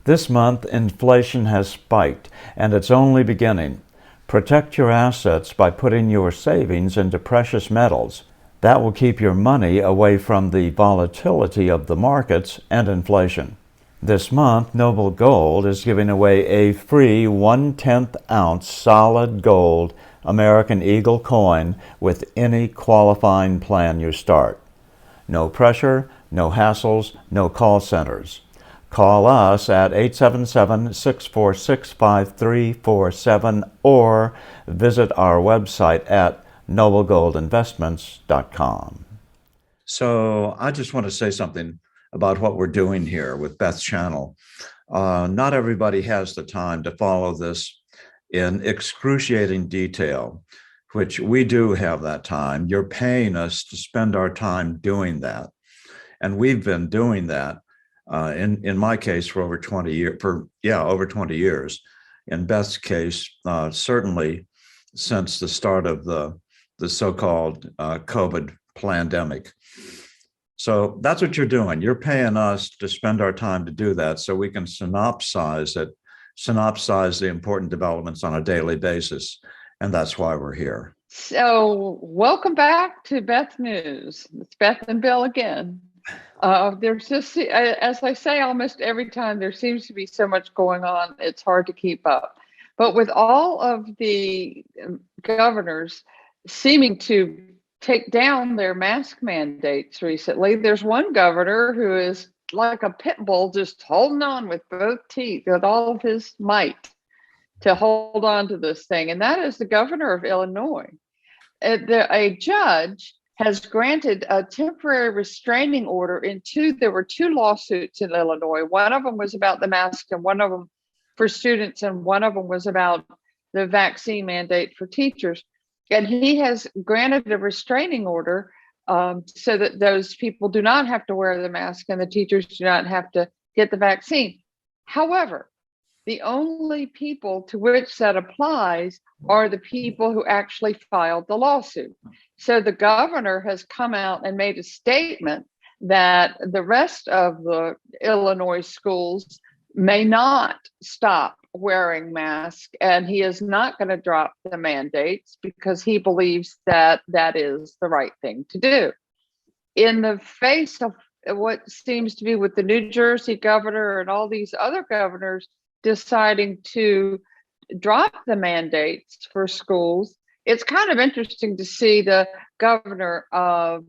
This month, inflation has spiked, and it's only beginning. Protect your assets by putting your savings into precious metals. That will keep your money away from the volatility of the markets and inflation. This month, Noble Gold is giving away a free 1/10 ounce solid gold American Eagle coin with any qualifying plan you start. No pressure, no hassles, no call centers. Call us at 877-646-5347 or visit our website at noblegoldinvestments.com. So I just want to say something about what we're doing here with Beth's channel. Not everybody has the time to follow this in excruciating detail, which we do have that time. You're paying us to spend our time doing that. And we've been doing that, in my case, for over 20 years, over 20 years. In Beth's case, certainly since the start of the so-called COVID pandemic. So that's what you're doing. You're paying us to spend our time to do that so we can synopsize the important developments on a daily basis. And that's why we're here. So welcome back to Beth News. It's Beth and Bill again. There's just, as I say almost every time, there seems to be so much going on, it's hard to keep up. But with all of the governors seeming to take down their mask mandates recently, there's one governor who is like a pit bull, just holding on with both teeth, with all of his might to hold on to this thing. And that is the governor of Illinois. A judge has granted a temporary restraining order there were two lawsuits in Illinois. One of them was about the mask and one of them for students, and one of them was about the vaccine mandate for teachers. And he has granted a restraining order so that those people do not have to wear the mask and the teachers do not have to get the vaccine. However, the only people to which that applies are the people who actually filed the lawsuit. So the governor has come out and made a statement that the rest of the Illinois schools may not stop wearing masks, and he is not going to drop the mandates because he believes that that is the right thing to do. In the face of what seems to be with the New Jersey governor and all these other governors deciding to drop the mandates for schools, it's kind of interesting to see the governor of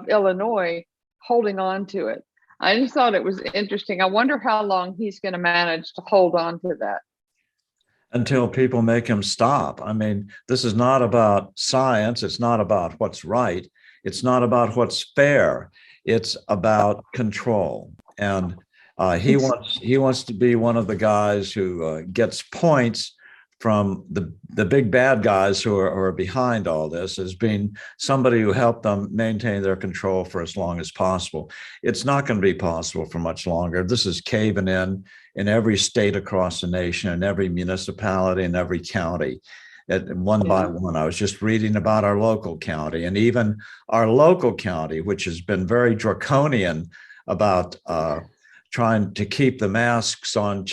Illinois holding on to it. I just thought it was interesting. I wonder how long he's going to manage to hold on to that. Until people make him stop. I mean, this is not about science. It's not about what's right. It's not about what's fair. It's about control. And he wants to be one of the guys who gets points from the big bad guys who are behind all this, as being somebody who helped them maintain their control for as long as possible. It's not going to be possible for much longer. This is caving in every state across the nation, in every municipality, in every county. One by one. I was just reading about our local county, and even our local county, which has been very draconian about trying to keep the masks on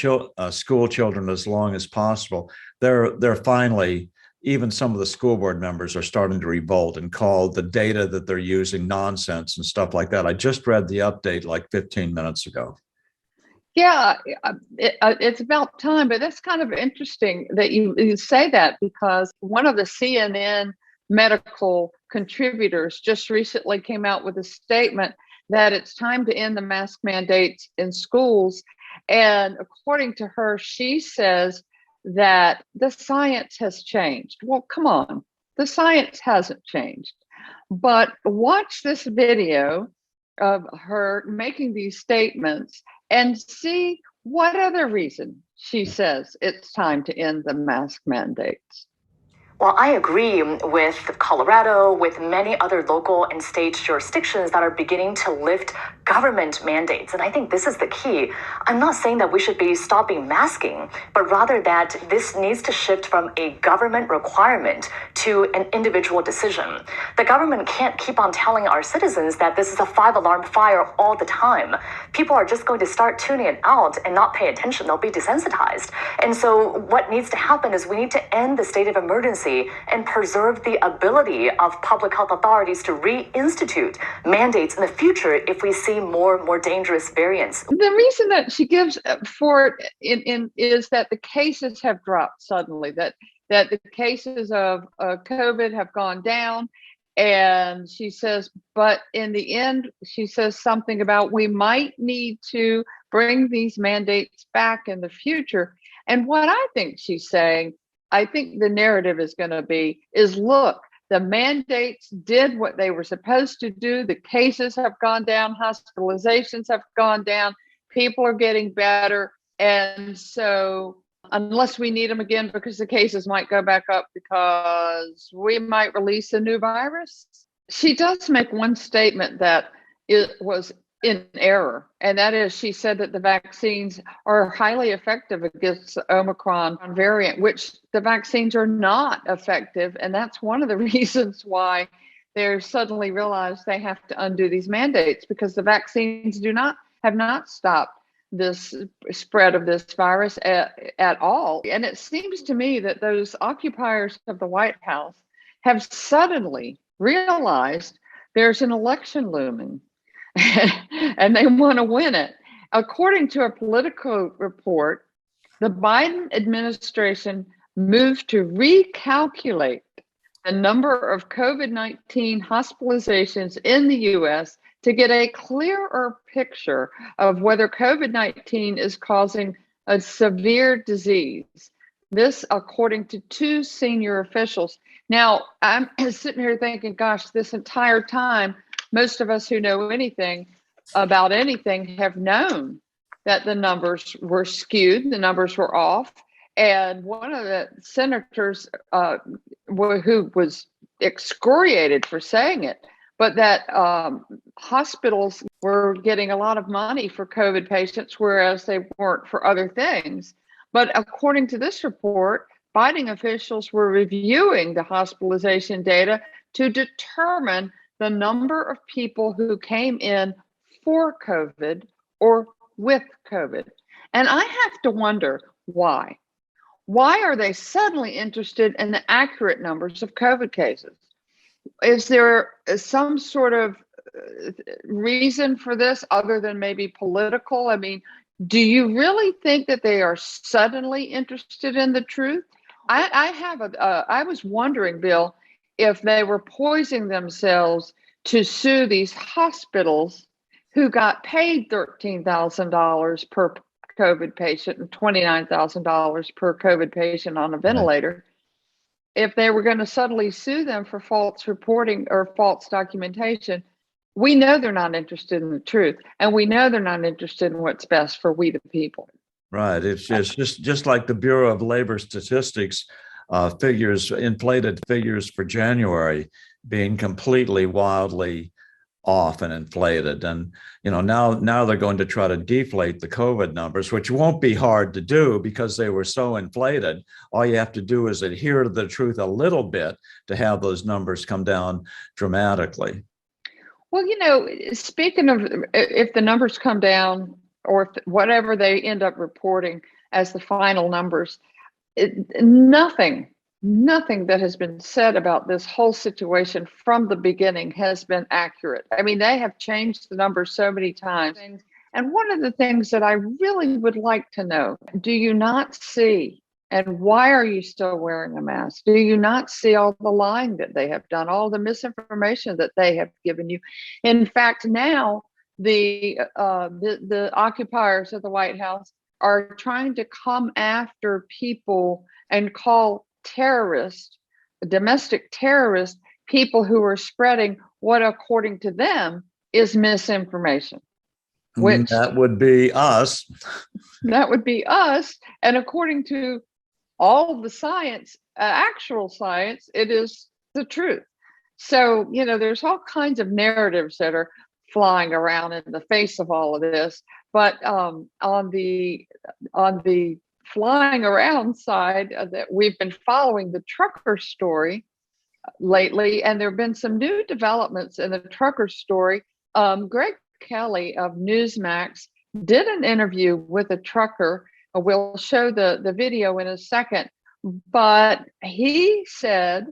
school children as long as possible. They're finally, even some of the school board members are starting to revolt and call the data that they're using nonsense and stuff like that. I just read the update like 15 minutes ago. Yeah, it's about time, but that's kind of interesting that you say that, because one of the CNN medical contributors just recently came out with a statement that it's time to end the mask mandates in schools. And according to her, she says that the science has changed. Well, come on, the science hasn't changed. But watch this video of her making these statements and see what other reason she says it's time to end the mask mandates. Well, I agree with Colorado, with many other local and state jurisdictions that are beginning to lift government mandates. And I think this is the key. I'm not saying that we should be stopping masking, but rather that this needs to shift from a government requirement to an individual decision. The government can't keep on telling our citizens that this is a 5-alarm fire all the time. People are just going to start tuning it out and not pay attention. They'll be desensitized. And so what needs to happen is we need to end the state of emergency and preserve the ability of public health authorities to reinstitute mandates in the future if we see more and more dangerous variants. The reason that she gives for it is that the cases have dropped suddenly, that the cases of COVID have gone down. And she says, but in the end, she says something about we might need to bring these mandates back in the future. And what I think she's saying, I think the narrative is going to be is, look, the mandates did what they were supposed to do. The cases have gone down. Hospitalizations have gone down. People are getting better. And so unless we need them again because the cases might go back up because we might release a new virus. She does make one statement that it was in error, and that is she said that the vaccines are highly effective against the Omicron variant, which the vaccines are not effective, and that's one of the reasons why they're suddenly realized they have to undo these mandates, because the vaccines have not stopped this spread of this virus at all. And it seems to me that those occupiers of the White House have suddenly realized there's an election looming and they want to win it. According to a Politico report, the Biden administration moved to recalculate the number of COVID-19 hospitalizations in the US to get a clearer picture of whether COVID-19 is causing a severe disease. This, according to 2 senior officials. Now, I'm sitting here thinking, gosh, this entire time, most of us who know anything about anything have known that the numbers were skewed, the numbers were off. And one of the senators who was excoriated for saying it, but that hospitals were getting a lot of money for COVID patients, whereas they weren't for other things. But according to this report, Biden officials were reviewing the hospitalization data to determine the number of people who came in for COVID or with COVID. And I have to wonder why. Why are they suddenly interested in the accurate numbers of COVID cases? Is there some sort of reason for this other than maybe political? I mean, do you really think that they are suddenly interested in the truth? I was wondering, Bill, if they were poisoning themselves to sue these hospitals who got paid $13,000 per COVID patient and $29,000 per COVID patient on a ventilator. If they were going to suddenly sue them for false reporting or false documentation, we know they're not interested in the truth, and we know they're not interested in what's best for we the people. Right. It's just like the Bureau of Labor Statistics inflated figures for January being completely wildly off and inflated. And, now they're going to try to deflate the COVID numbers, which won't be hard to do because they were so inflated. All you have to do is adhere to the truth a little bit to have those numbers come down dramatically. Well, speaking of if the numbers come down or whatever they end up reporting as the final numbers, nothing that has been said about this whole situation from the beginning has been accurate. I mean, they have changed the numbers so many times. And one of the things that I really would like to know, do you not see, and why are you still wearing a mask? Do you not see all the lying that they have done, all the misinformation that they have given you? In fact, now the occupiers of the White House are trying to come after people and call terrorists, domestic terrorists, people who are spreading what, according to them, is misinformation. Which that would be us. That would be us. And according to all the science, actual science, it is the truth. So, there's all kinds of narratives that are flying around in the face of all of this. But on the flying around side, that we've been following the trucker story lately, and there have been some new developments in the trucker story. Greg Kelly of Newsmax did an interview with a trucker. We'll show the video in a second, but he said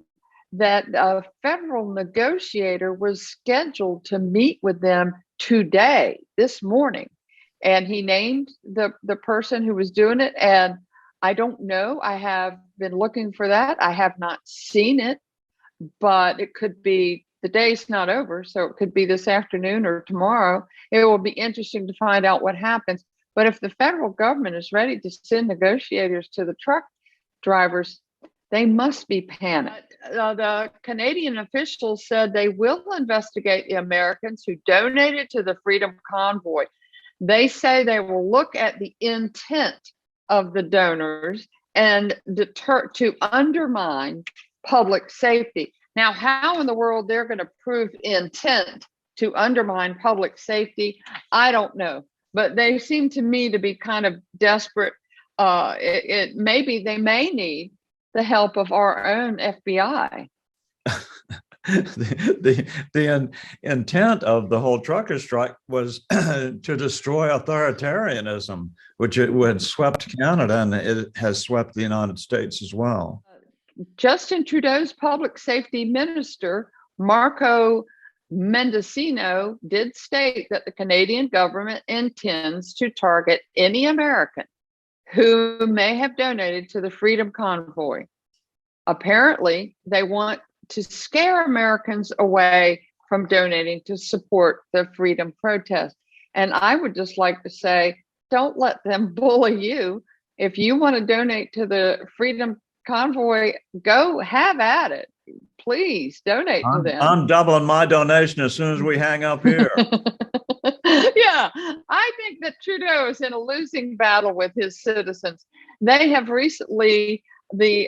that a federal negotiator was scheduled to meet with them today, this morning. And he named the person who was doing it. And I don't know. I have been looking for that. I have not seen it, but it could be, the day's not over. So it could be this afternoon or tomorrow. It will be interesting to find out what happens. But if the federal government is ready to send negotiators to the truck drivers, they must be panicked. The Canadian officials said they will investigate the Americans who donated to the Freedom Convoy. They say they will look at the intent of the donors and to undermine public safety. Now, how in the world they're going to prove intent to undermine public safety, I don't know. But they seem to me to be kind of desperate. Maybe they may need the help of our own FBI. the intent of the whole trucker strike was to destroy authoritarianism, which it had swept Canada, and it has swept the United States as well. Justin Trudeau's public safety minister, Marco Mendicino, did state that the Canadian government intends to target any American who may have donated to the Freedom Convoy. Apparently, they want to scare Americans away from donating to support the freedom protest. And I would just like to say, don't let them bully you. If you want to donate to the Freedom Convoy, go have at it. Please donate to them. I'm doubling my donation as soon as we hang up here. Yeah, I think that Trudeau is in a losing battle with his citizens. They have recently, the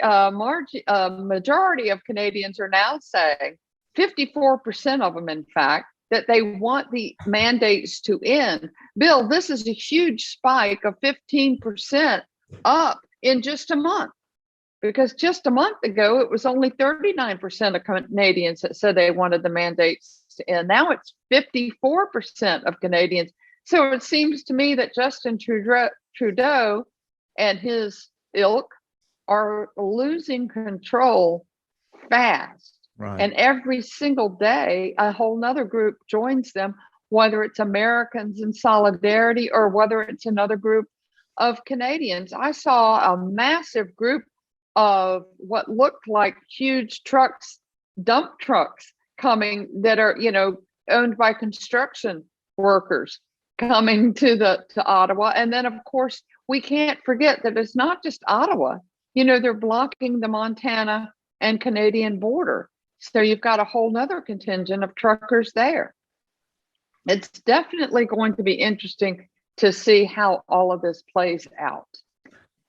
majority of Canadians are now saying, 54% of them, in fact, that they want the mandates to end. Bill, this is a huge spike of 15% up in just a month. Because just a month ago, it was only 39% of Canadians that said they wanted the mandates to end. Now it's 54% of Canadians. So it seems to me that Justin Trudeau and his ilk are losing control fast. Right. And every single day, a whole nother group joins them, whether it's Americans in solidarity or whether it's another group of Canadians. I saw a massive group of what looked like huge trucks, dump trucks coming that are, owned by construction workers coming to Ottawa. And then, of course, we can't forget that it's not just Ottawa. They're blocking the Montana and Canadian border. So you've got a whole nother contingent of truckers there. It's definitely going to be interesting to see how all of this plays out.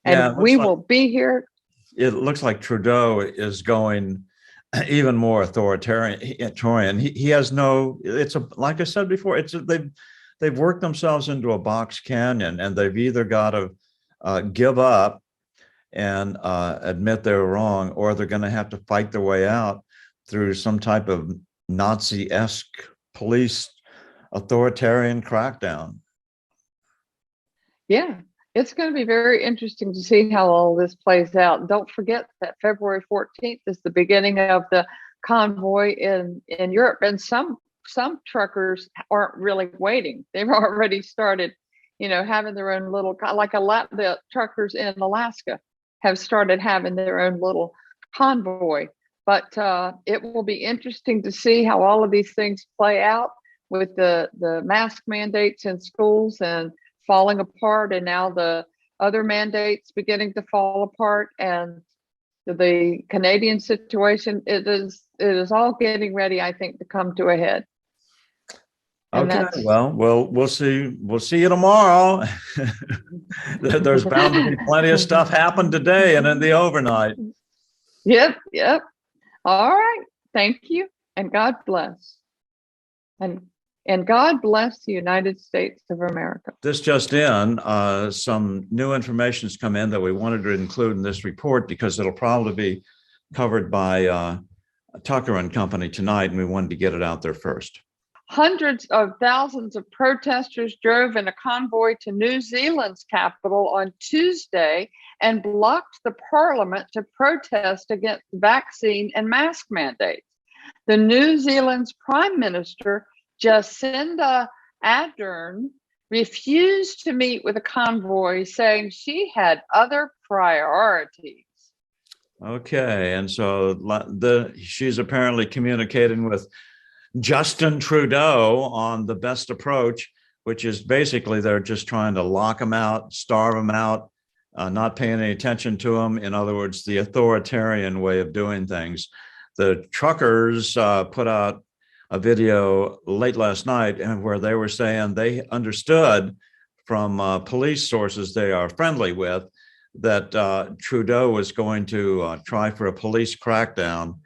And we will be here. It looks like Trudeau is going even more authoritarian. He has no. Like I said before. They've worked themselves into a box canyon, and they've either got to give up and admit they're wrong, or they're going to have to fight their way out through some type of Nazi-esque police authoritarian crackdown. Yeah. It's going to be very interesting to see how all this plays out. Don't forget that February 14th is the beginning of the convoy in Europe, and some truckers aren't really waiting. They've already started, having their own little, the truckers in Alaska have started having their own little convoy. But it will be interesting to see how all of these things play out with the mask mandates in schools and falling apart, and now the other mandates beginning to fall apart, and the Canadian situation, it is all getting ready, I think, to come to a head. Okay, well, we'll see you tomorrow. There's bound to be plenty of stuff happen today and in the overnight. Yep, yep. All right. Thank you, and God bless. And God bless the United States of America. This just in, some new information has come in that we wanted to include in this report because it'll probably be covered by Tucker and Company tonight, and we wanted to get it out there first. Hundreds of thousands of protesters drove in a convoy to New Zealand's capital on Tuesday and blocked the parliament to protest against vaccine and mask mandates. The New Zealand's Prime Minister, Jacinda Ardern, refused to meet with the convoy, saying she had other priorities. Okay, and so she's apparently communicating with Justin Trudeau on the best approach, which is basically they're just trying to lock them out, starve them out, not paying any attention to them. In other words, the authoritarian way of doing things. The truckers put out a video late last night where they were saying they understood from police sources they are friendly with that Trudeau was going to try for a police crackdown.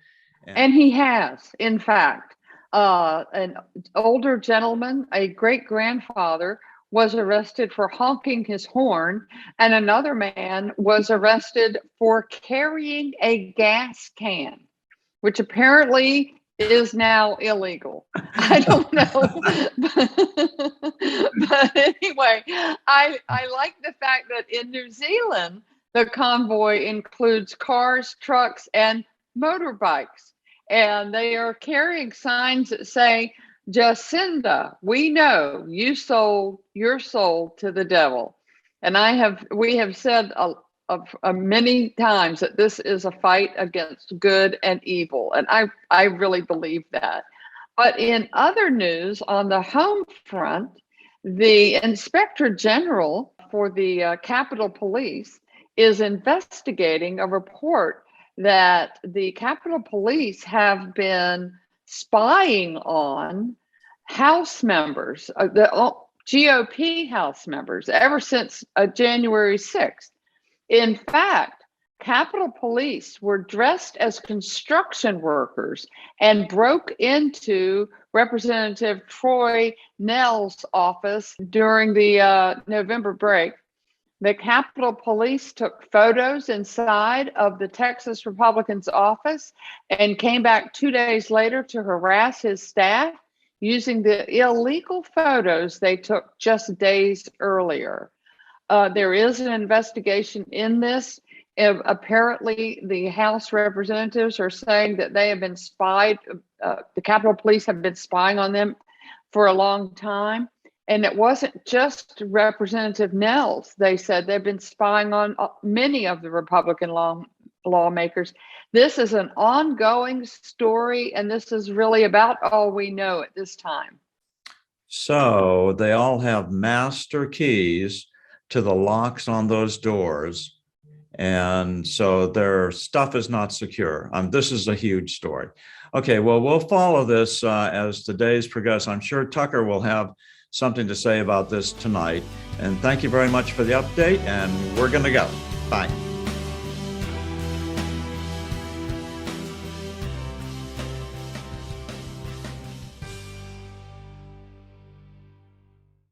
And he has, in fact. An older gentleman, a great-grandfather, was arrested for honking his horn, and another man was arrested for carrying a gas can, which apparently is now illegal. I don't know. But anyway, I like the fact that in New Zealand, the convoy includes cars, trucks, and motorbikes. And they are carrying signs that say, Jacinda, we know you sold your soul to the devil. And we have said many times that this is a fight against good and evil. And I really believe that. But in other news, on the home front, the Inspector General for the Capitol Police is investigating a report that the Capitol Police have been spying on House members, the GOP House members, ever since January 6th. In fact, Capitol Police were dressed as construction workers and broke into Representative Troy Nell's office during the November break. The Capitol Police took photos inside of the Texas Republican's office and came back 2 days later to harass his staff using the illegal photos they took just days earlier. There is an investigation in this. Apparently, the House representatives are saying that they have been spied. The Capitol Police have been spying on them for a long time. And it wasn't just Representative Nels. They said they've been spying on many of the Republican lawmakers. This is an ongoing story, and this is really about all we know at this time. So they all have master keys to the locks on those doors. And so their stuff is not secure. This is a huge story. Okay, well, we'll follow this as the days progress. I'm sure Tucker will have something to say about this tonight. And thank you very much for the update, and we're going to go. Bye.